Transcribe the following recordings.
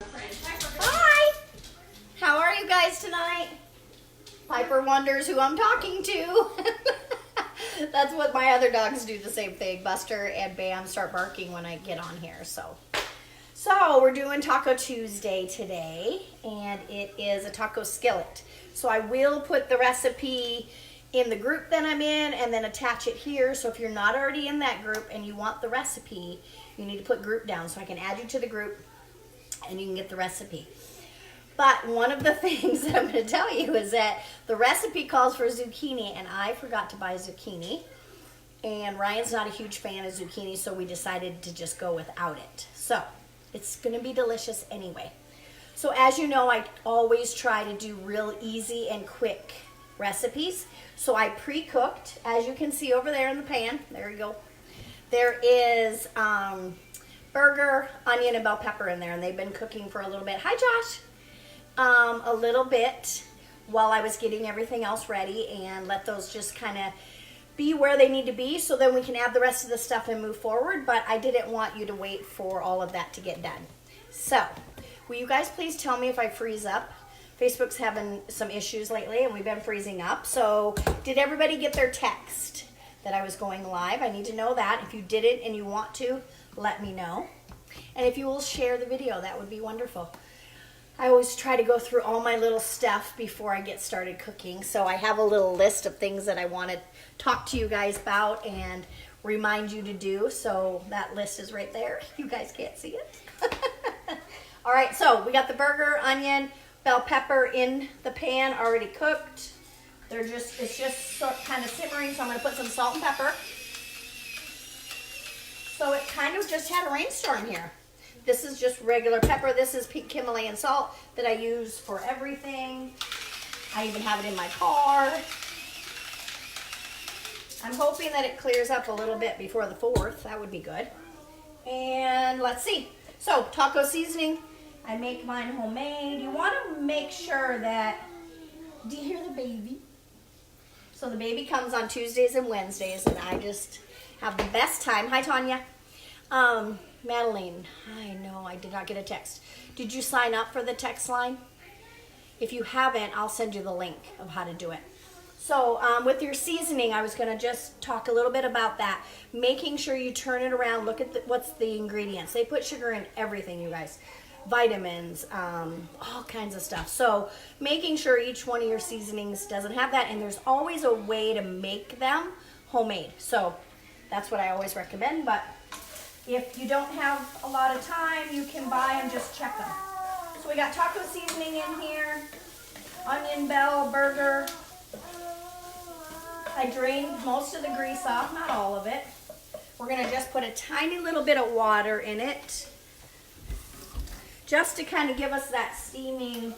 Hi! How are you guys tonight? Piper wonders who I'm talking to. That's what my other dogs do, the same thing. Buster and Bam start barking when I get on here. So we're doing Taco Tuesday today, and it is a taco skillet. So I will put the recipe in the group that I'm in and then attach it here. So if you're not already in that group and you want the recipe, you need to put group down so I can add you to the group and you can get the recipe. But one of the things that I'm going to tell you is that the recipe calls for zucchini, and I forgot to buy zucchini. And Ryan's not a huge fan of zucchini, so we decided to just go without it. So it's going to be delicious anyway. So as you know, I always try to do real easy and quick recipes. So I pre-cooked, as you can see over there in the pan. There you go. There is burger, onion, and bell pepper in there, and they've been cooking for a little bit. Hi, Josh. A little bit while I was getting everything else ready, and let those just kind of be where they need to be so then we can add the rest of the stuff and move forward. But I didn't want you to wait for all of that to get done. So will you guys please tell me if I freeze up? Facebook's having some issues lately and we've been freezing up. So did everybody get their text that I was going live? I need to know that. If you didn't and you want to, let me know. And if you will share the video, that would be wonderful. I always try to go through all my little stuff before I get started cooking. So I have a little list of things that I want to talk to you guys about and remind you to do. So that list is right there. You guys can't see it. All right, so we got the burger, onion, bell pepper in the pan, already cooked. It's just kind of simmering, so I'm going to put some salt and pepper. So it kind of just had a rainstorm here. This is just regular pepper. This is pink Himalayan salt that I use for everything. I even have it in my car. I'm hoping that it clears up a little bit before the 4th. That would be good. And let's see. So taco seasoning. I make mine homemade. You want to make sure that, do you hear the baby? So the baby comes on Tuesdays and Wednesdays, and I just have the best time. Hi, Tanya. Madeline, I know I did not get a text. Did you sign up for the text line? If you haven't, I'll send you the link of how to do it. So with your seasoning, I was going to just talk a little bit about that. Making sure you turn it around, look at what's the ingredients. They put sugar in everything, you guys. Vitamins, all kinds of stuff. So making sure each one of your seasonings doesn't have that, and there's always a way to make them homemade. So that's what I always recommend, but if you don't have a lot of time, you can buy them, just check them. So we got taco seasoning in here, onion, bell, burger. I drained most of the grease off, not all of it. We're gonna just put a tiny little bit of water in it, just to kind of give us that steaming,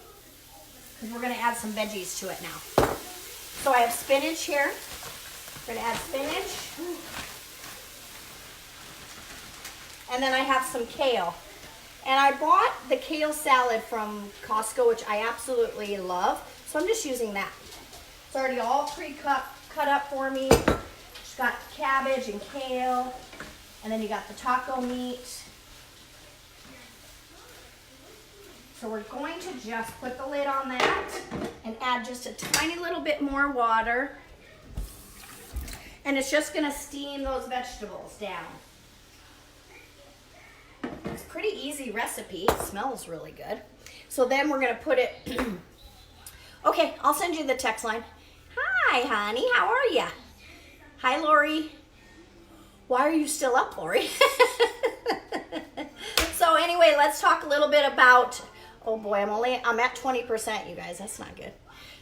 because we're gonna add some veggies to it now. So I have spinach here. We're gonna add spinach. And then I have some kale. And I bought the kale salad from Costco, which I absolutely love. So I'm just using that. It's already all pre-cut up for me. It's got cabbage and kale. And then you got the taco meat. So we're going to just put the lid on that and add just a tiny little bit more water. And it's just gonna steam those vegetables down. It's a pretty easy recipe. It smells really good. So then we're going to put it... Okay, I'll send you the text line. Hi, honey. How are you? Hi, Lori. Why are you still up, Lori? So anyway, let's talk a little bit about... Oh boy, I'm at 20%, you guys. That's not good.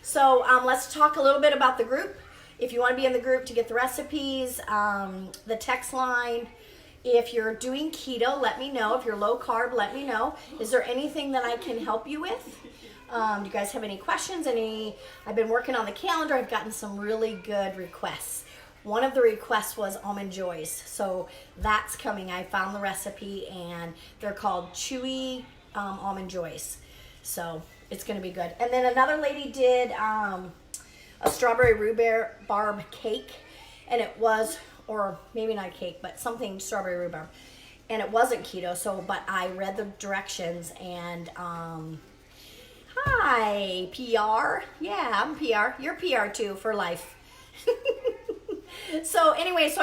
So let's talk a little bit about the group. If you want to be in the group to get the recipes, the text line... If you're doing keto, let me know. If you're low carb, let me know. Is there anything that I can help you with? Do you guys have any questions? I've been working on the calendar. I've gotten some really good requests. One of the requests was almond joys. So that's coming. I found the recipe and they're called chewy almond joys. So it's going to be good. And then another lady did a strawberry rhubarb cake, and it was... or maybe not a cake, but something strawberry rhubarb. and it wasn't keto, so, but I read the directions and, hi, PR. Yeah, I'm PR. You're PR too for life. So anyway, so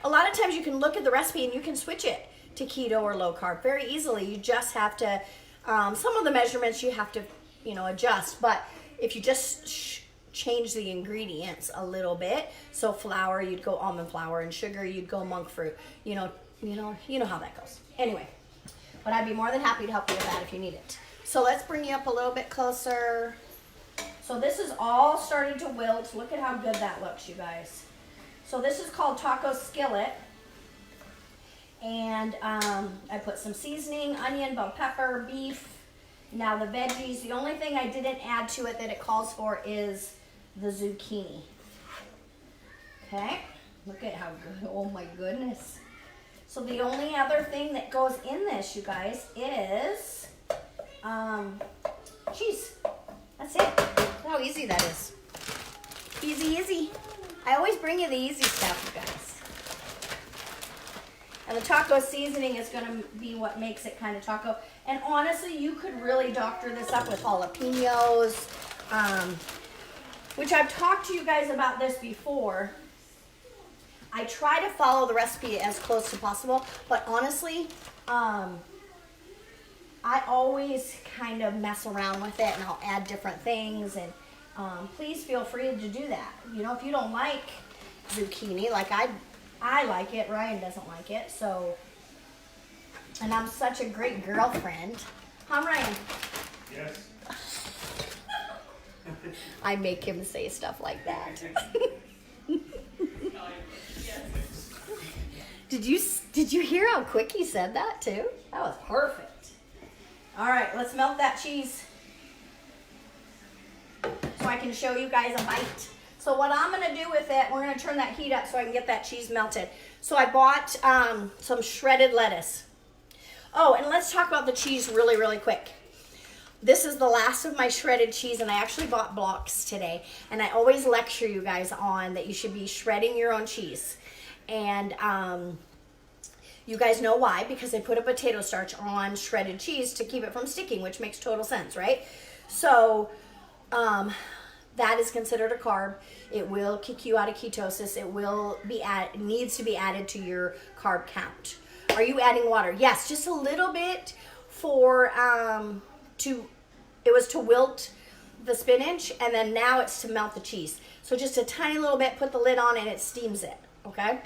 a lot of times you can look at the recipe and you can switch it to keto or low carb very easily. You just have to, some of the measurements you have to, adjust, but if you just change the ingredients a little bit, so flour, you'd go almond flour, and sugar, you'd go monk fruit, you know how that goes. Anyway, but I'd be more than happy to help you with that if you need it. So let's bring you up a little bit closer. So this is all starting to wilt. Look at how good that looks, you guys. So this is called taco skillet. And I put some seasoning, onion, bell pepper, beef. Now the veggies, the only thing I didn't add to it that it calls for is the zucchini. Okay, look at how good, oh my goodness. So the only other thing that goes in this, you guys, is cheese. That's it. Look how easy that is. Easy, easy. I always bring you the easy stuff, you guys. And the taco seasoning is going to be what makes it kind of taco. And honestly, you could really doctor this up with jalapenos, which I've talked to you guys about this before. I try to follow the recipe as close as possible, but honestly, I always kind of mess around with it and I'll add different things, and please feel free to do that. If you don't like zucchini, like I like it, Ryan doesn't like it, so, and I'm such a great girlfriend. Huh, Ryan? Yes. I make him say stuff like that. Did you hear how quick he said that too? That was perfect. All right, let's melt that cheese so I can show you guys a bite. So what I'm gonna do with it, we're gonna turn that heat up so I can get that cheese melted. So I bought some shredded lettuce. Oh, and let's talk about the cheese really, really quick. This is the last of my shredded cheese, and I actually bought blocks today. And I always lecture you guys on that you should be shredding your own cheese. And you guys know why, because they put a potato starch on shredded cheese to keep it from sticking, which makes total sense, right? So that is considered a carb. It will kick you out of ketosis. It will be needs to be added to your carb count. Are you adding water? Yes, just a little bit for it was to wilt the spinach, and then now it's to melt the cheese. So just a tiny little bit, put the lid on, and it steams it, okay?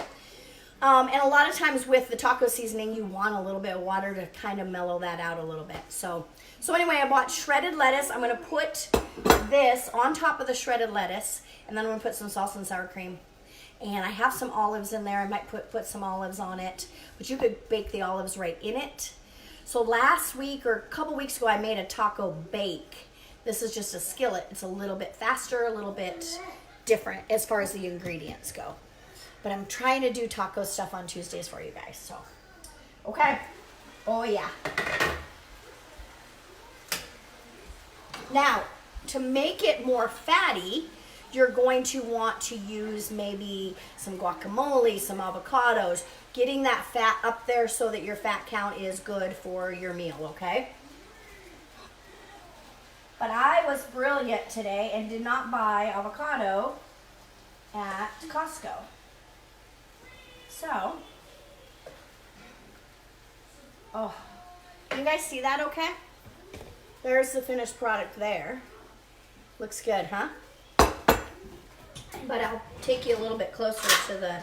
And a lot of times with the taco seasoning, you want a little bit of water to kind of mellow that out a little bit. So anyway, I bought shredded lettuce. I'm going to put this on top of the shredded lettuce, and then I'm going to put some salsa and sour cream. And I have some olives in there. I might put some olives on it, but you could bake the olives right in it. So last week or a couple weeks ago, I made a taco bake. This is just a skillet. It's a little bit faster, a little bit different as far as the ingredients go. But I'm trying to do taco stuff on Tuesdays for you guys, so. Okay. Oh, yeah. Now, to make it more fatty, you're going to want to use maybe some guacamole, some avocados, getting that fat up there so that your fat count is good for your meal, okay? But I was brilliant today and did not buy avocado at Costco. So, oh, can you guys see that okay? There's the finished product there. Looks good, huh? But I'll take you a little bit closer to the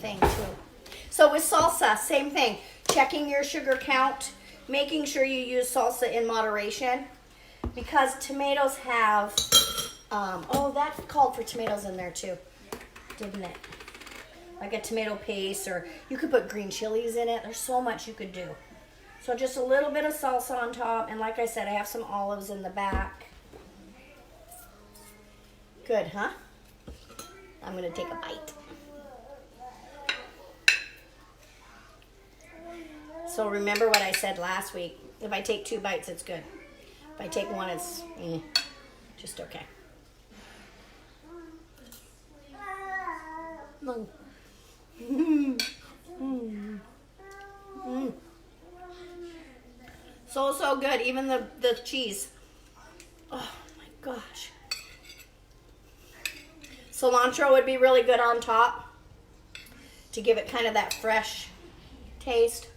thing too. So with salsa, same thing. Checking your sugar count, making sure you use salsa in moderation, because tomatoes have, oh, that called for tomatoes in there too, didn't it? Like a tomato paste, or you could put green chilies in it. There's so much you could do. So just a little bit of salsa on top, and like I said, I have some olives in the back. Good, huh? I'm gonna take a bite. So remember what I said last week. If I take 2 bites, it's good. If I take 1, it's just okay. Mm. Mm. So good. Even the cheese. Oh my gosh. Cilantro would be really good on top to give it kind of that fresh taste.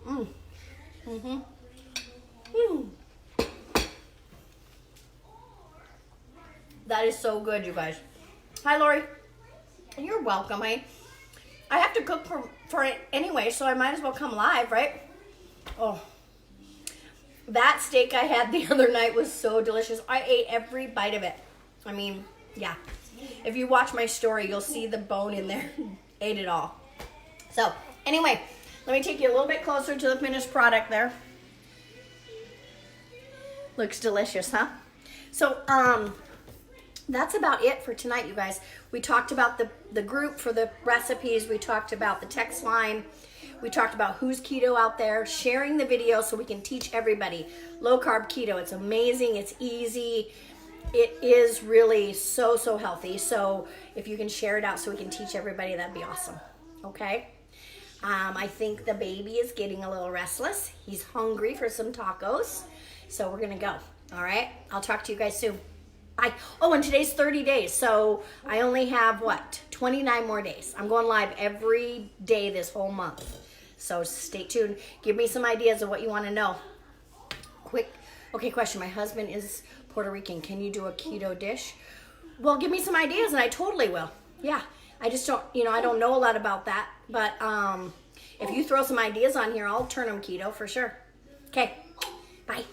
Mm. Mm-hmm. Mm. That is so good, you guys. Hi, Lori. You're welcome. I have to cook for it anyway, so I might as well come live, right? Oh, that steak I had the other night was so delicious. I ate every bite of it. I mean, yeah. If you watch my story, you'll see the bone in there. Ate it all. So, anyway, let me take you a little bit closer to the finished product there. Looks delicious, huh? So, that's about it for tonight, you guys. We talked about the group for the recipes. We talked about the text line. We talked about who's keto out there, sharing the video so we can teach everybody. Low carb keto, it's amazing, it's easy. It is really so healthy. So if you can share it out so we can teach everybody, that'd be awesome. Okay? I think the baby is getting a little restless. He's hungry for some tacos. So we're going to go. All right? I'll talk to you guys soon. Bye. Oh, and today's 30 days. So I only have, 29 more days. I'm going live every day this whole month. So stay tuned. Give me some ideas of what you want to know. Quick. Okay, question. My husband is Puerto Rican. Can you do a keto dish? Well, give me some ideas and I totally will. Yeah. I just don't, I don't know a lot about that. But if you throw some ideas on here, I'll turn them keto for sure. Okay. Bye.